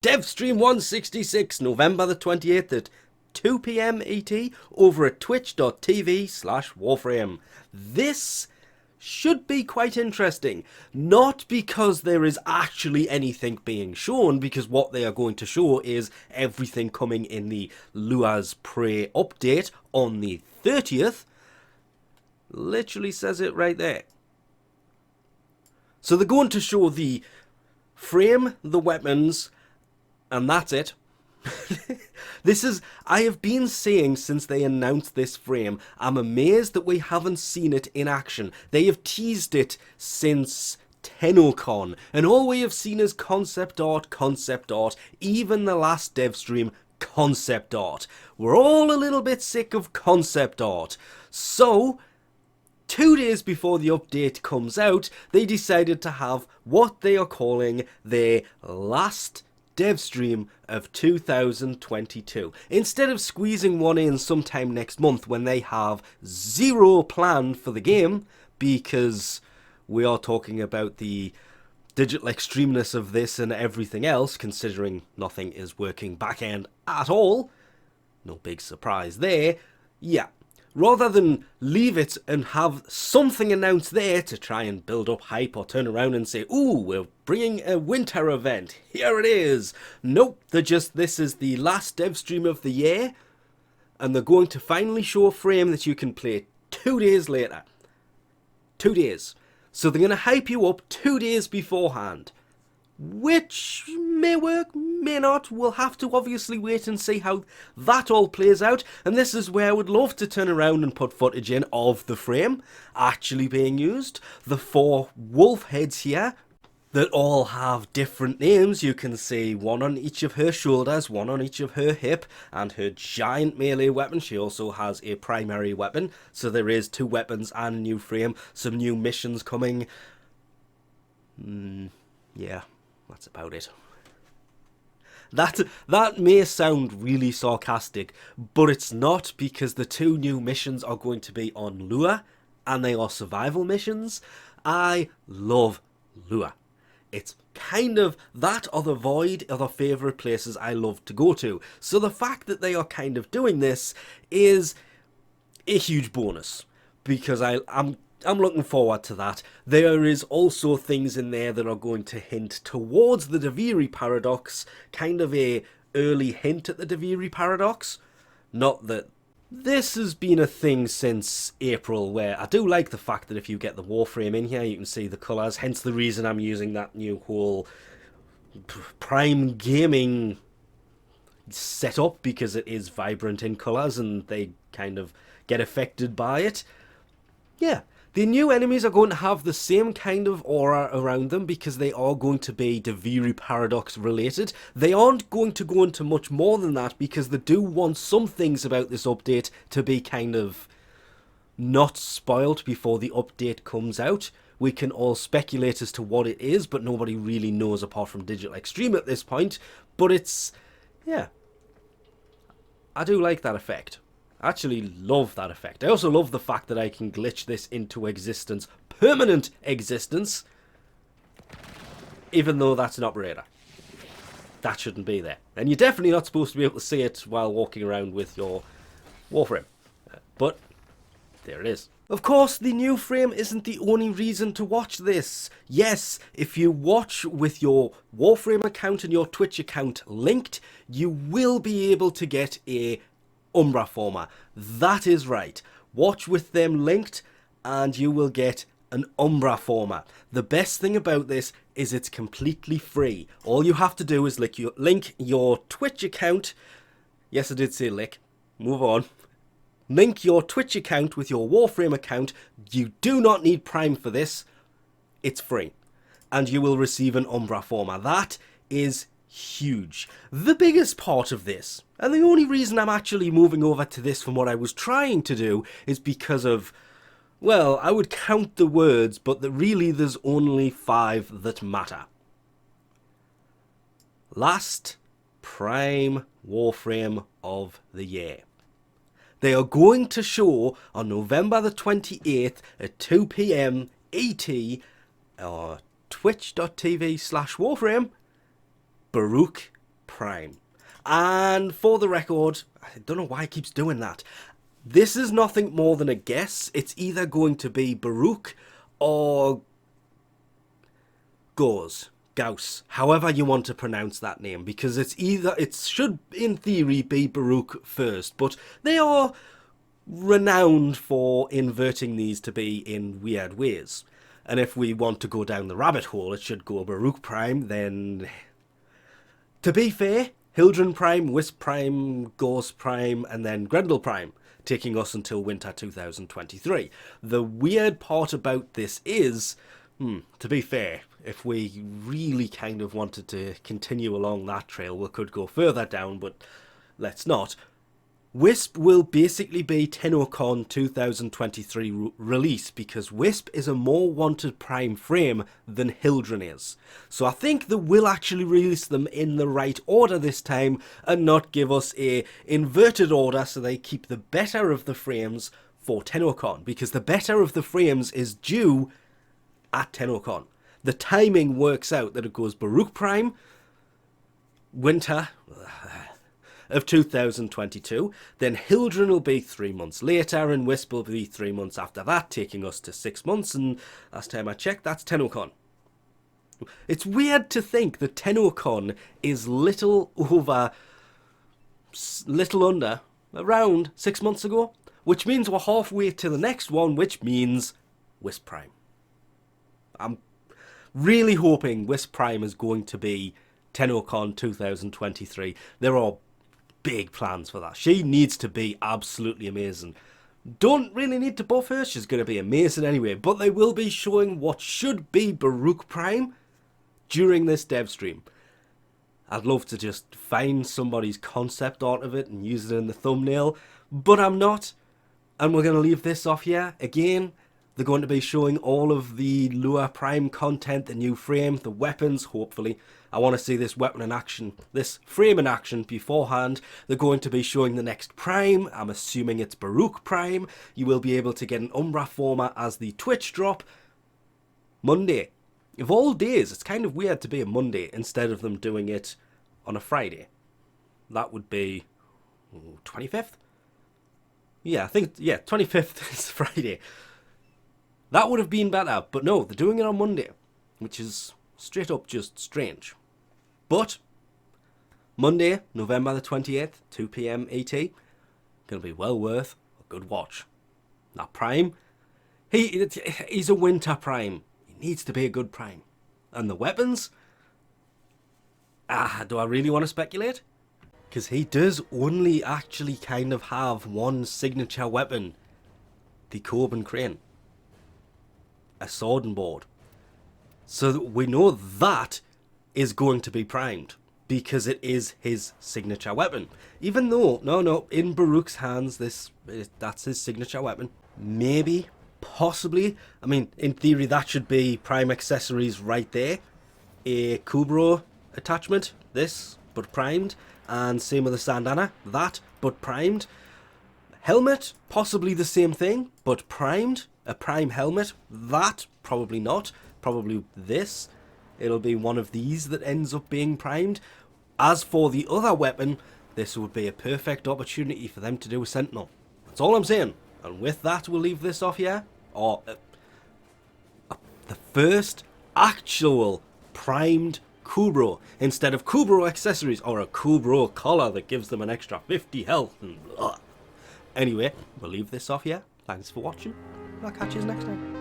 Devstream 166, November the 28th at 2 p.m. ET over at twitch.tv/Warframe. This should be quite interesting. Not because there is actually anything being shown, because what they are going to show is everything coming in the Lua Prey update on the 30th. Literally says it right there. So they're going to show the frame, the weapons, and that's it. I have been saying since they announced this frame, I'm amazed that we haven't seen it in action. They have teased it since TennoCon, and all we have seen is concept art, even the last Devstream, concept art. We're all a little bit sick of concept art. So 2 days before the update comes out, they decided to have what they are calling their last Devstream of 2022. Instead of squeezing one in sometime next month when they have zero plan for the game, because we are talking about the digital extremeness of this and everything else, considering nothing is working back-end at all. No big surprise there. Yeah. Rather than leave it and have something announced there to try and build up hype or turn around and say, ooh, we're bringing a winter event, here it is. Nope, this is the last Devstream of the year, and they're going to finally show a frame that you can play 2 days later. 2 days. So they're going to hype you up 2 days beforehand. Which may work, may not. We'll have to obviously wait and see how that all plays out. And this is where I would love to turn around and put footage in of the frame actually being used. The 4 wolf heads here that all have different names. You can see one on each of her shoulders, one on each of her hip, and her giant melee weapon. She also has a primary weapon. So there is 2 weapons and a new frame. Some new missions coming. Yeah. That's about it. That may sound really sarcastic, but it's not, because the 2 new missions are going to be on Lua, and they are survival missions. I love Lua. It's kind of that or the Void are the favourite places I love to go to. So the fact that they are kind of doing this is a huge bonus, because I'm looking forward to that. There is also things in there that are going to hint towards the Deviri paradox, kind of a early hint at the Deviri paradox. Not that this has been a thing since April, where I do like the fact that if you get the Warframe in here, you can see the colours, hence the reason I'm using that new whole Prime gaming setup, because it is vibrant in colours and they kind of get affected by it. Yeah. The new enemies are going to have the same kind of aura around them, because they are going to be Deviri paradox related. They aren't going to go into much more than that, because they do want some things about this update to be kind of not spoiled before the update comes out. We can all speculate as to what it is, but nobody really knows apart from Digital Extreme at this point. But it's, yeah, I do like that effect. I actually love that effect. I also love the fact that I can glitch this into existence, permanent existence, even though that's an operator. That shouldn't be there. And you're definitely not supposed to be able to see it while walking around with your Warframe. But there it is. Of course, the new frame isn't the only reason to watch this. Yes, if you watch with your Warframe account and your Twitch account linked, you will be able to get a Umbra former. That is right. Watch with them linked and you will get an Umbra former. The best thing about this is it's completely free. All you have to do is link your Twitch account. Yes, I did say lick. Move on. Link your Twitch account with your Warframe account. You do not need Prime for this. It's free. And you will receive an Umbra former. That is huge. The biggest part of this, and the only reason I'm actually moving over to this from what I was trying to do, is because of, well, I would count the words, but really there's only 5 that matter. Last Prime Warframe of the year. They are going to show on November the 28th at 2 p.m. ET, twitch.tv/Warframe, Baruuk Prime. And for the record, I don't know why it keeps doing that. This is nothing more than a guess. It's either going to be Baruuk or Gauss, however you want to pronounce that name, because it should in theory be Baruuk first, but they are renowned for inverting these to be in weird ways. And if we want to go down the rabbit hole, it should go Baruuk Prime, then, to be fair, Hildren Prime, Wisp Prime, Gauss Prime, and then Grendel Prime, taking us until winter 2023. The weird part about this is, to be fair, if we really kind of wanted to continue along that trail, we could go further down, but let's not. Wisp will basically be TennoCon 2023 release, because Wisp is a more wanted Prime frame than Hildren is. So I think they will actually release them in the right order this time and not give us a inverted order so they keep the better of the frames for TennoCon, because the better of the frames is due at TennoCon. The timing works out that it goes Baruuk Prime, winter of 2022, then Hildren will be 3 months later, and Wisp will be 3 months after that, taking us to 6 months, and last time I checked, that's TennoCon. It's weird to think that TennoCon is little under, around 6 months ago, which means we're halfway to the next one, which means Wisp Prime. I'm really hoping Wisp Prime is going to be TennoCon 2023. There are big plans for that. She needs to be absolutely amazing. Don't really need to buff her, she's going to be amazing anyway, but they will be showing what should be Baruuk Prime during this dev stream. I'd love to just find somebody's concept art of it and use it in the thumbnail, but I'm not, and we're going to leave this off here. Again, they're going to be showing all of the Lua Prime content, the new frame, the weapons, hopefully. I want to see this weapon in action, this frame in action beforehand. They're going to be showing the next Prime. I'm assuming it's Baruuk Prime. You will be able to get an Umbra Former as the Twitch drop Monday. Of all days, it's kind of weird to be a Monday instead of them doing it on a Friday. That would be 25th? Yeah, I think, 25th is Friday. That would have been better, but no, they're doing it on Monday, which is straight up just strange. But Monday, November the 28th, 2 PM ET, gonna be well worth a good watch. That Prime, he's a winter Prime. He needs to be a good Prime. And the weapons, do I really want to speculate? Because he does only actually kind of have one signature weapon, the Corbin Crane. A sword and board. So we know that is going to be primed because it is his signature weapon. Even though, no, in Baruuk's hands, that's his signature weapon. Maybe, possibly, I mean, in theory, that should be prime accessories right there. A Kubro attachment, this, but primed. And same with the Sandana, that, but primed. Helmet, possibly the same thing, but primed. A prime helmet, that, probably not. Probably this. It'll be one of these that ends up being primed. As for the other weapon, this would be a perfect opportunity for them to do a Sentinel. That's all I'm saying. And with that, we'll leave this off here. Or the first actual primed Kubro, instead of Kubro accessories, or a Kubro collar that gives them an extra 50 health. And, anyway, we'll leave this off here. Thanks for watching. I'll catch you next time.